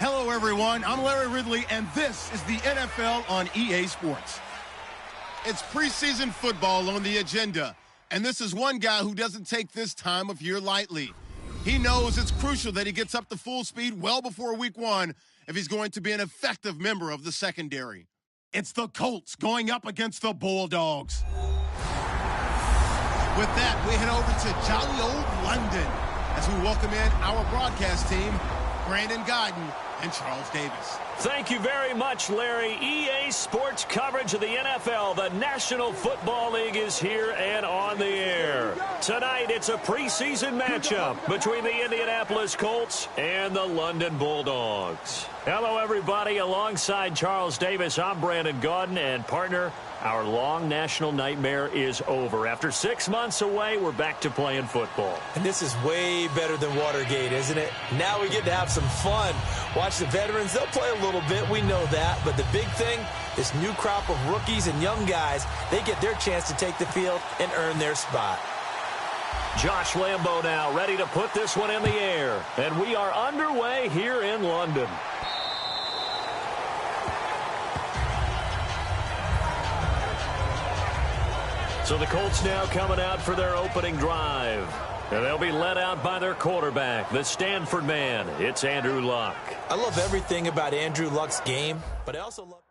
Hello, everyone. I'm Larry Ridley, and this is the NFL on EA Sports. It's preseason football on the agenda, and this is one guy who doesn't take this time of year lightly. He knows it's crucial that he gets up to full speed well before week one if he's going to be an effective member of the secondary. It's the Colts going up against the Bulldogs. With that, we head over to jolly old London as we welcome in our broadcast team, Brandon Godden and Charles Davis. Thank you very much, Larry. EA Sports coverage of the NFL. The National Football League is here and on the air. Tonight, it's a preseason matchup between the Indianapolis Colts and the London Bulldogs. Hello, everybody. Alongside Charles Davis, I'm Brandon Godden, and partner, our long national nightmare is over. After 6 months away, we're back to playing football. And this is way better than Watergate, isn't it? Now we get to have some fun. Watch the veterans. They'll play a little bit. We know that. But the big thing, this new crop of rookies and young guys, they get their chance to take the field and earn their spot. Josh Lambo now ready to put this one in the air. And we are underway here in London. So the Colts now coming out for their opening drive. And they'll be led out by their quarterback, the Stanford man. It's Andrew Luck. I love everything about Andrew Luck's game, but I also love...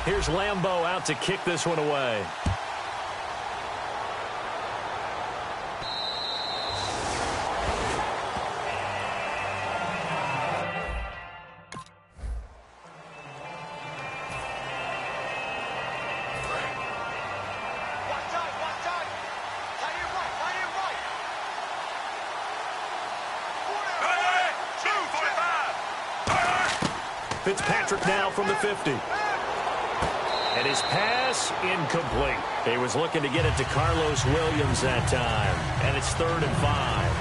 Here's Lambo out to kick this one away. Fitzpatrick now from the 50. And his pass incomplete. He was looking to get it to Carlos Williams that time. And it's 3rd and 5.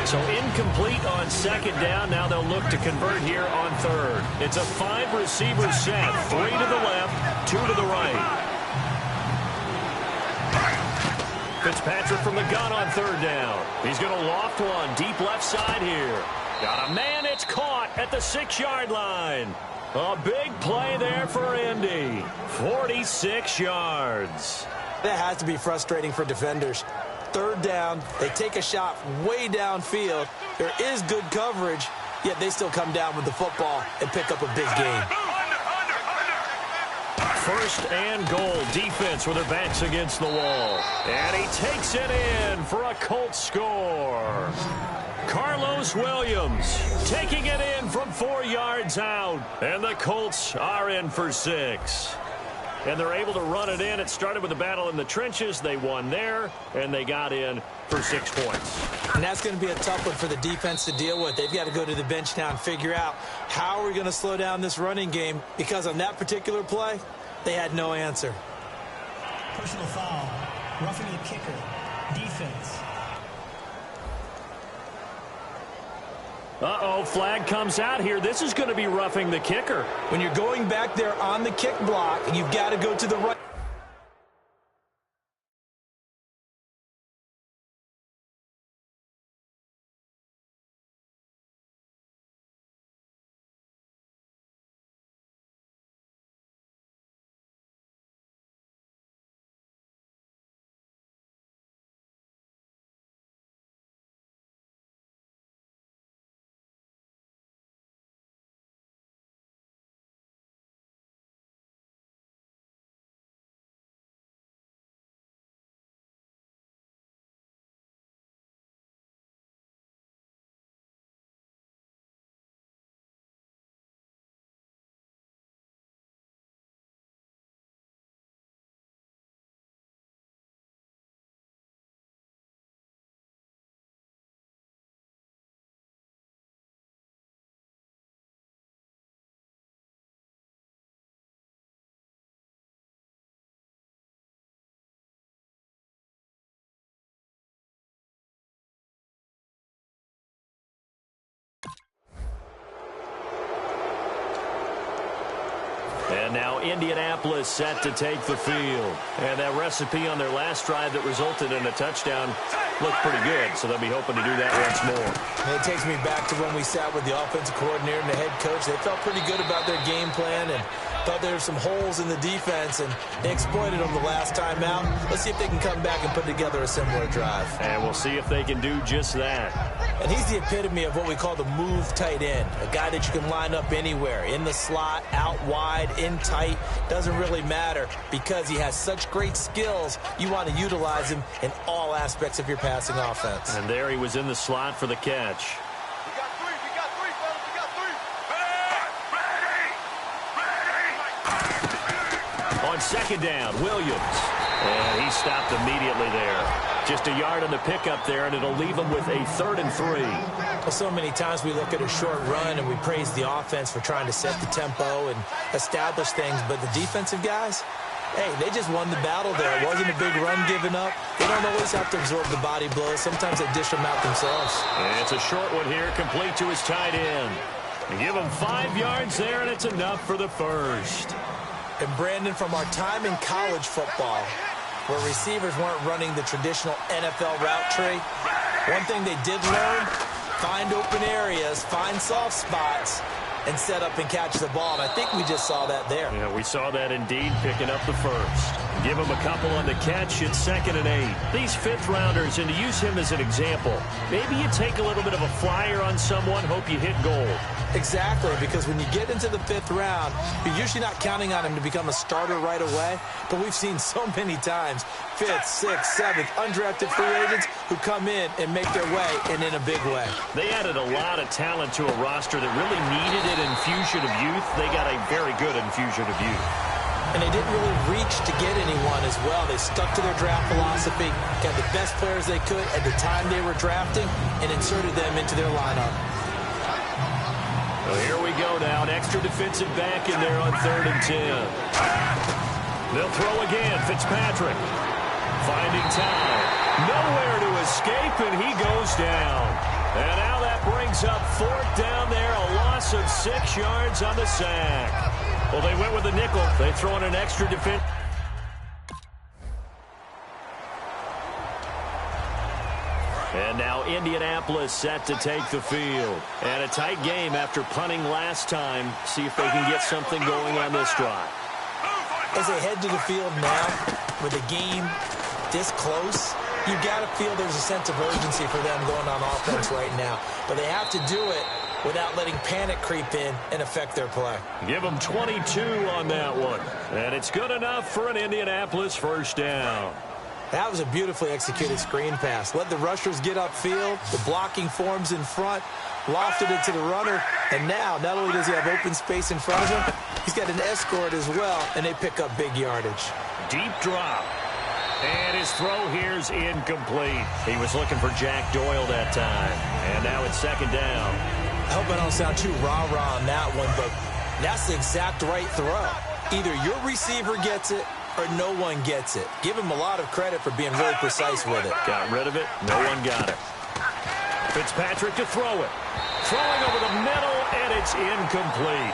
So incomplete on 2nd down. Now they'll look to convert here on 3rd. It's a 5-receiver set. 3 to the left, 2 to the right. Fitzpatrick from the gun on 3rd down. He's going to loft one deep left side here. Got a man. It's caught at the 6-yard line. A big play there for Indy. 46 yards. That has to be frustrating for defenders. 3rd down, they take a shot way downfield. There is good coverage, yet they still come down with the football and pick up a big gain. 1st and goal. Defense with their backs against the wall. And he takes it in for a Colts score. Carlos Williams taking it in from 4 yards out. And the Colts are in for 6. And they're able to run it in. It started with a battle in the trenches. They won there, and they got in for 6 points. And that's going to be a tough one for the defense to deal with. They've got to go to the bench now and figure out how are we going to slow down this running game, because on that particular play, they had no answer. Personal foul, roughing the kicker, defense. Uh-oh, flag comes out here. This is going to be roughing the kicker. When you're going back there on the kick block, you've got to go to the right. Indianapolis set to take the field. And that recipe on their last drive that resulted in a touchdown looked pretty good, so they'll be hoping to do that once more. And it takes me back to when we sat with the offensive coordinator and the head coach. They felt pretty good about their game plan and thought there were some holes in the defense, and they exploited them the last time out. Let's see if they can come back and put together a similar drive. And we'll see if they can do just that. And he's the epitome of what we call the move tight end, a guy that you can line up anywhere, in the slot, out wide, in tight, doesn't really matter because he has such great skills. You want to utilize him in all aspects of your passing offense. And there he was in the slot for the catch. On second down, Williams. And he stopped immediately there. Just a yard on the pickup there, and it'll leave him with a 3rd and 3. Well, so many times we look at a short run and we praise the offense for trying to set the tempo and establish things, but the defensive guys, hey, they just won the battle there. It wasn't a big run given up. They don't always have to absorb the body blows. Sometimes they dish them out themselves. And it's a short one here, complete to his tight end. They give him 5 yards there, and it's enough for the first. And Brandon, from our time in college football, where receivers weren't running the traditional NFL route tree, one thing they did learn, find open areas, find soft spots, and set up and catch the ball. And I think we just saw that there. Yeah, we saw that indeed, picking up the first. Give him a couple on the catch. It's 2nd and 8. These fifth-rounders, and to use him as an example, maybe you take a little bit of a flyer on someone, hope you hit gold. Exactly, because when you get into the 5th round, you're usually not counting on him to become a starter right away, but we've seen so many times 5th, 6th, 7th, undrafted free agents who come in and make their way, and in a big way. They added a lot of talent to a roster that really needed an infusion of youth. They got a very good infusion of youth. And they didn't really reach to get anyone as well. They stuck to their draft philosophy, got the best players they could at the time they were drafting, and inserted them into their lineup. Well, here we go now. An extra defensive back in there on 3rd and 10. They'll throw again. Fitzpatrick finding time. Nowhere to escape, and he goes down. And now that brings up 4th down there. A loss of 6 yards on the sack. Well, they went with a nickel. They throw in an extra defense. And now Indianapolis set to take the field. And a tight game after punting last time. See if they can get something going on this drive. As they head to the field now, with the game this close, you got to feel there's a sense of urgency for them going on offense right now. But they have to do it without letting panic creep in and affect their play. Give them 22 on that one. And it's good enough for an Indianapolis 1st down. That was a beautifully executed screen pass. Let the rushers get upfield. The blocking forms in front. Lofted it to the runner. And now, not only does he have open space in front of him, he's got an escort as well, and they pick up big yardage. Deep drop. And his throw here's incomplete. He was looking for Jack Doyle that time. And now it's 2nd down. I hope I don't sound too rah-rah on that one, but that's the exact right throw. Either your receiver gets it or no one gets it. Give him a lot of credit for being really precise with it. Got rid of it. No one got it. Fitzpatrick to throw it. Throwing over the middle, and it's incomplete.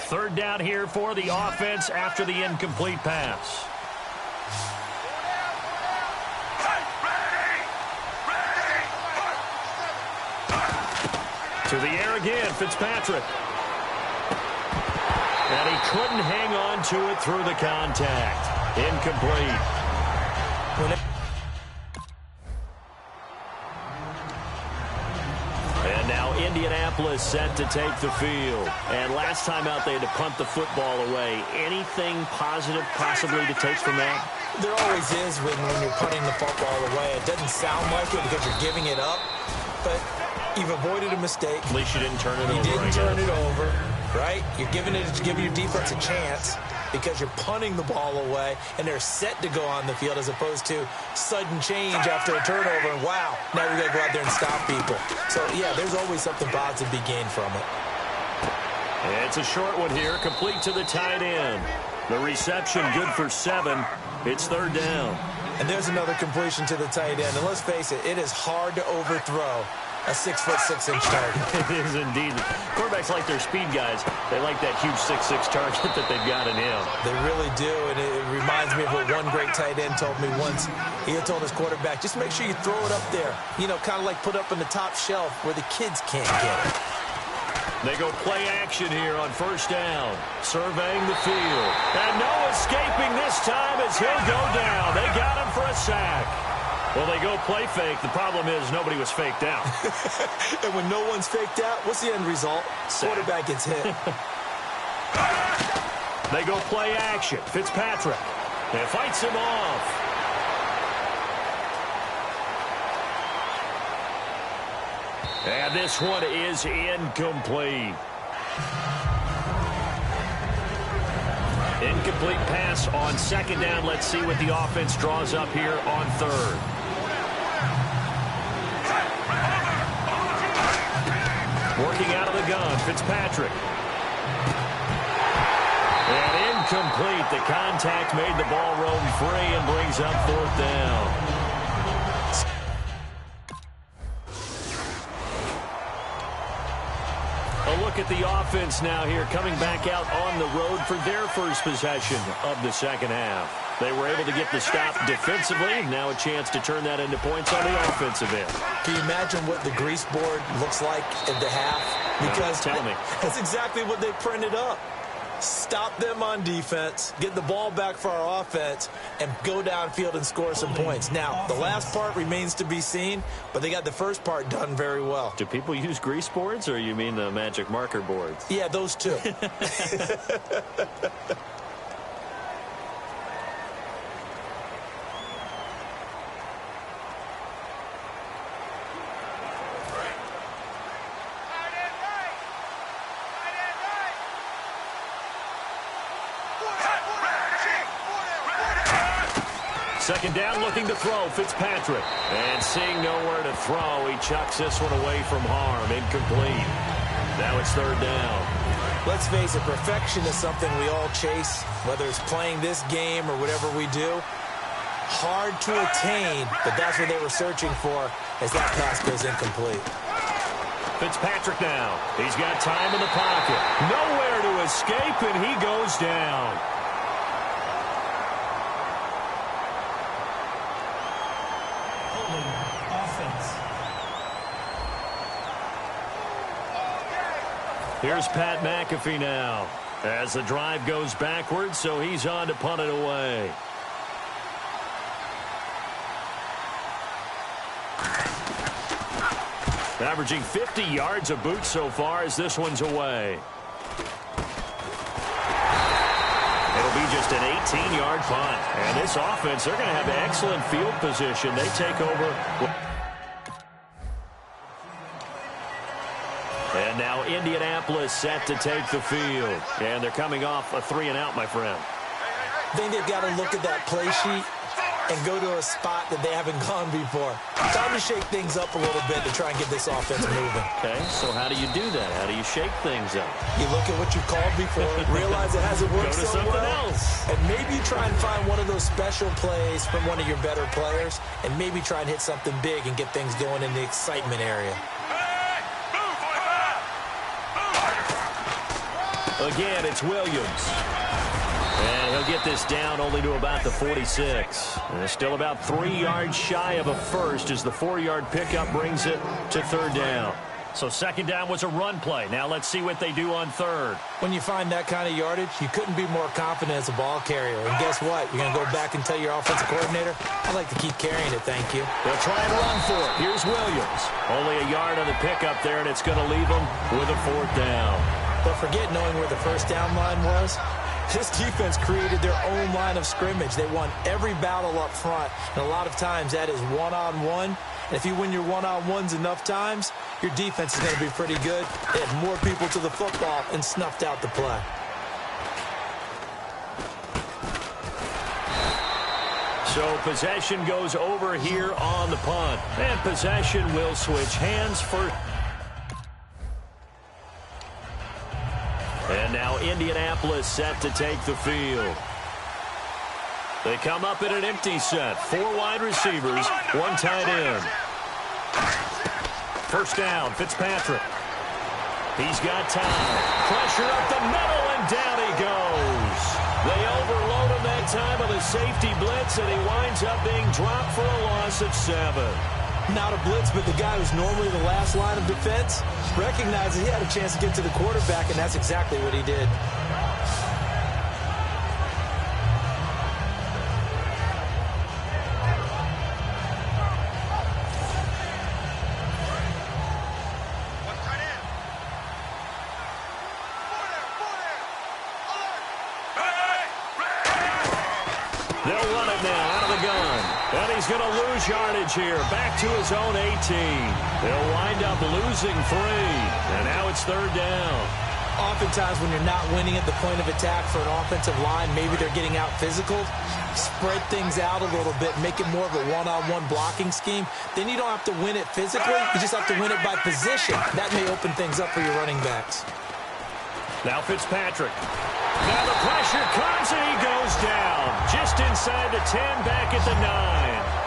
Third down here for the offense after the incomplete pass. To the air again, Fitzpatrick. And he couldn't hang on to it through the contact. Incomplete. And now Indianapolis set to take the field. And last time out, they had to punt the football away. Anything positive possibly to take from that? There always is when you're punting the football away. It doesn't sound like it because you're giving it up, but you've avoided a mistake. At least you didn't turn it over. You didn't turn it over, right? You're giving your defense a chance because you're punting the ball away, and they're set to go on the field as opposed to sudden change after a turnover, and wow, now we got to go out there and stop people. So, yeah, there's always something positive to be gained from it. It's a short one here, complete to the tight end. The reception good for 7. It's third down. And there's another completion to the tight end. And let's face it, it is hard to overthrow a 6'6" target. It is indeed. Quarterbacks like their speed guys. They like that huge 6'6" target that they've got in him. They really do, and it reminds me of what one great tight end told me once. He had told his quarterback, just make sure you throw it up there. You know, kind of like put up in the top shelf where the kids can't get it. They go play action here on first down. Surveying the field. And no escaping this time as he'll go down. They got him for a sack. Well, they go play fake. The problem is nobody was faked out. And when no one's faked out, what's the end result? Sack. Quarterback gets hit. They go play action. Fitzpatrick. And fights him off. And this one is incomplete. Incomplete pass on second down. Let's see what the offense draws up here on third. Working out of the gun, Fitzpatrick. And incomplete. The contact made the ball roam free and brings up fourth down. A look at the offense now here, coming back out on the road for their first possession of the second half. They were able to get the stop defensively. Now a chance to turn that into points on the offensive end. Can you imagine what the grease board looks like at the half? Because tell me. That's exactly what they printed up. Stop them on defense, get the ball back for our offense, and go downfield and score some points. Now, the last part remains to be seen, but they got the first part done very well. Do people use grease boards, or you mean the magic marker boards? Yeah, those two. Second down, looking to throw, Fitzpatrick. And seeing nowhere to throw, he chucks this one away from harm. Incomplete. Now it's third down. Let's face it, perfection is something we all chase, whether it's playing this game or whatever we do. Hard to attain, but that's what they were searching for as that pass goes incomplete. Fitzpatrick now. He's got time in the pocket. Nowhere to escape, and he goes down. Here's Pat McAfee now as the drive goes backwards, so he's on to punt it away. Averaging 50 yards a boot so far as this one's away. It'll be just an 18-yard punt. And this offense, they're going to have excellent field position. They take over. And now Indianapolis set to take the field. And they're coming off a 3-and-out, my friend. I think they've got to look at that play sheet and go to a spot that they haven't gone before. Time to shake things up a little bit to try and get this offense moving. Okay, so how do you do that? How do you shake things up? You look at what you called before, realize it hasn't worked so well, and maybe try and find one of those special plays from one of your better players, and maybe try and hit something big and get things going in the excitement area. Again, it's Williams. And he'll get this down only to about the 46. And still about 3 yards shy of a first as the 4-yard pickup brings it to third down. So second down was a run play. Now let's see what they do on third. When you find that kind of yardage, you couldn't be more confident as a ball carrier. And guess what? You're going to go back and tell your offensive coordinator, I'd like to keep carrying it, thank you. They'll try and run for it. Here's Williams. Only a yard on the pickup there, and it's going to leave them with a fourth down. But forget knowing where the first down line was. This defense created their own line of scrimmage. They won every battle up front, and a lot of times that is one-on-one. And if you win your one-on-ones enough times, your defense is going to be pretty good. They had more people to the football and snuffed out the play. So possession goes over here on the punt. And possession will switch hands for... And now Indianapolis set to take the field. They come up in an empty set. 4 wide receivers, 1 tight end. First down, Fitzpatrick. He's got time. Pressure up the middle, and down he goes. They overload him that time with a safety blitz, and he winds up being dropped for a loss of 7. Not a blitz, but the guy who's normally the last line of defense recognizes he had a chance to get to the quarterback, and that's exactly what he did. They'll run it now out of the gun. And he's going to lose yardage here. Back to his own 18. They'll wind up losing 3. And now it's third down. Oftentimes when you're not winning at the point of attack for an offensive line, maybe they're getting out physical, spread things out a little bit, make it more of a one-on-one blocking scheme. Then you don't have to win it physically. You just have to win it by position. That may open things up for your running backs. Now Fitzpatrick. Now the pressure comes and he goes down. Just inside the 10, back at the 9.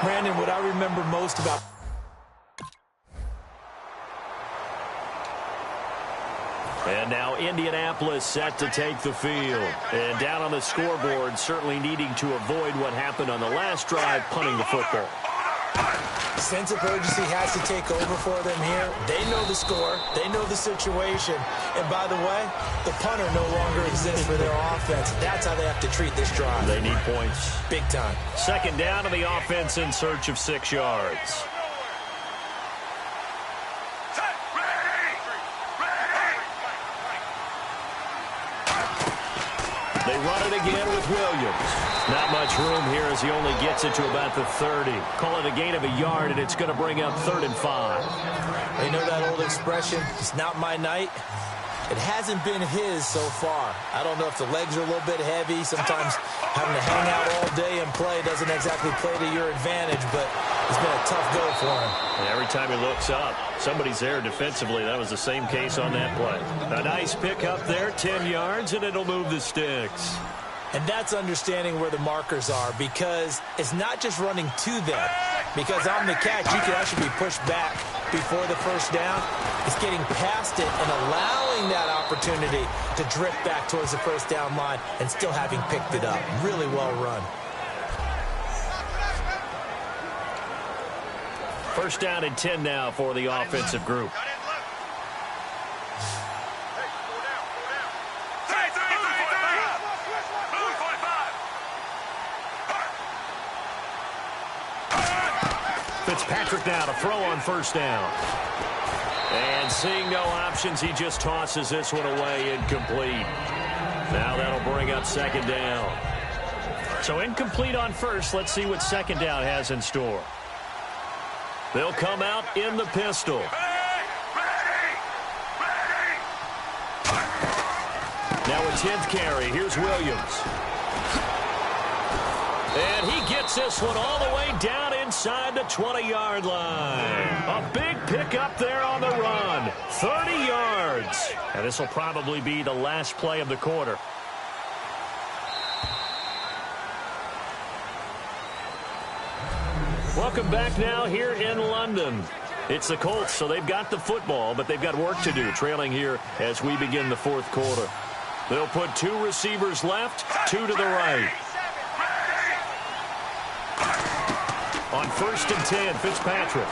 Brandon, what I remember most about... And now Indianapolis set to take the field. And down on the scoreboard, certainly needing to avoid what happened on the last drive, punting the football. Sense of urgency has to take over for them here. They know the score. They know the situation. And by the way, the punter no longer exists for their offense. That's how they have to treat this drive. They need points. Big time. Second down to the offense in search of 6 yards. They run it again with Williams. Not much room here as he only gets it to about the 30. Call it a gain of a yard, and it's going to bring up 3rd and 5. You know that old expression, it's not my night? It hasn't been his so far. I don't know if the legs are a little bit heavy. Sometimes having to hang out all day and play doesn't exactly play to your advantage, but it's been a tough go for him. And every time he looks up, somebody's there defensively. That was the same case on that play. A nice pick up there, 10 yards, and it'll move the sticks. And that's understanding where the markers are, because it's not just running to them. Because on the catch, you can actually be pushed back before the first down. It's getting past it and allowing that opportunity to drift back towards the first down line and still having picked it up. Really well run. First down and 10 now for the offensive group. Fitzpatrick now to throw on first down. And seeing no options, he just tosses this one away, incomplete. Now that'll bring up 2nd down. So incomplete on first. Let's see what 2nd down has in store. They'll come out in the pistol. Now a 10th carry. Here's Williams. And he gets this one all the way down inside the 20-yard line. A big pickup there on the run. 30 yards. And this will probably be the last play of the quarter. Welcome back now here in London. It's the Colts, so they've got the football, but they've got work to do, trailing here as we begin the 4th quarter. They'll put 2 receivers left, 2 to the right. On 1st and 10, Fitzpatrick.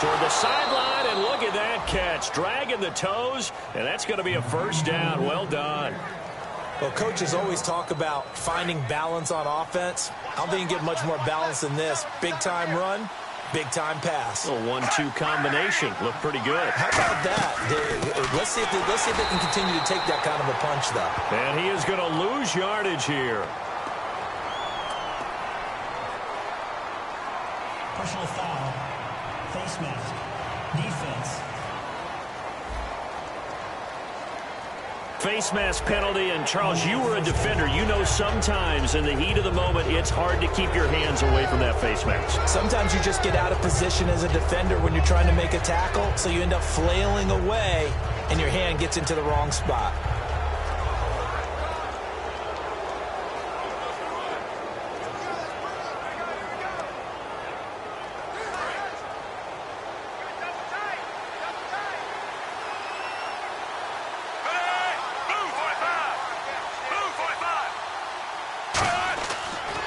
Toward the sideline, and look at that catch. Dragging the toes, and that's going to be a first down. Well done. Well, coaches always talk about finding balance on offense. I don't think you get much more balance than this. Big-time run, big-time pass. A 1-2 combination. Looked pretty good. How about that? Let's see if they can continue to take that kind of a punch, though. And he is going to lose yardage here. Personal foul. Face mask. Defense. Face mask penalty, and Charles, you were a defender. You know sometimes in the heat of the moment, it's hard to keep your hands away from that face mask. Sometimes you just get out of position as a defender when you're trying to make a tackle, so you end up flailing away, and your hand gets into the wrong spot.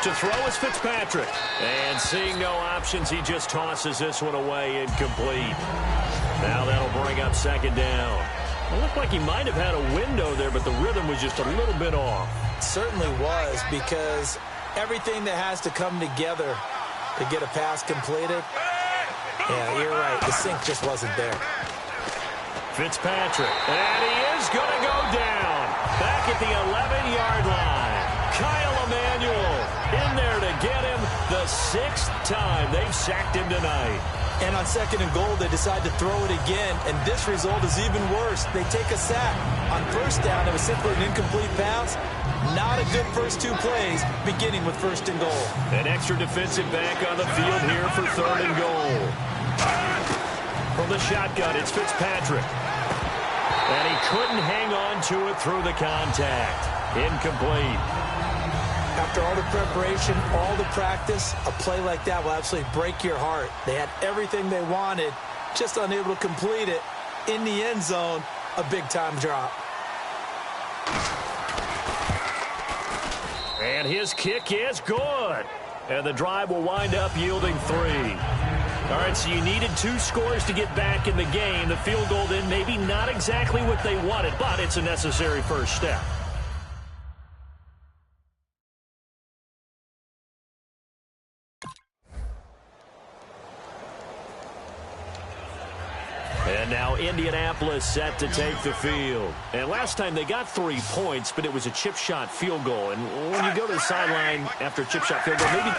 To throw is Fitzpatrick. And seeing no options, he just tosses this one away, incomplete. Now that'll bring up 2nd down. It looked like he might have had a window there, but the rhythm was just a little bit off. It certainly was, because everything that has to come together to get a pass completed, yeah, you're right, the sync just wasn't there. Fitzpatrick, and he is going to go down. Back at the 11-yard line. Kyle Emanuel in there to get him the 6th time they've sacked him tonight. And on 2nd and goal, they decide to throw it again, and this result is even worse. They take a sack. On first down, it was simply an incomplete pass. Not a good first 2 plays, beginning with 1st and goal. An extra defensive back on the field here for 3rd and goal. From the shotgun, it's Fitzpatrick. And he couldn't hang on to it through the contact. Incomplete. After all the preparation, all the practice, a play like that will absolutely break your heart. They had everything they wanted, just unable to complete it. In the end zone, a big-time drop. And his kick is good. And the drive will wind up yielding 3. All right, so you needed 2 scores to get back in the game. The field goal then maybe not exactly what they wanted, but it's a necessary first step. And now Indianapolis set to take the field. And last time they got 3 points, but it was a chip shot field goal. And when you go to the sideline after a chip shot field goal, maybe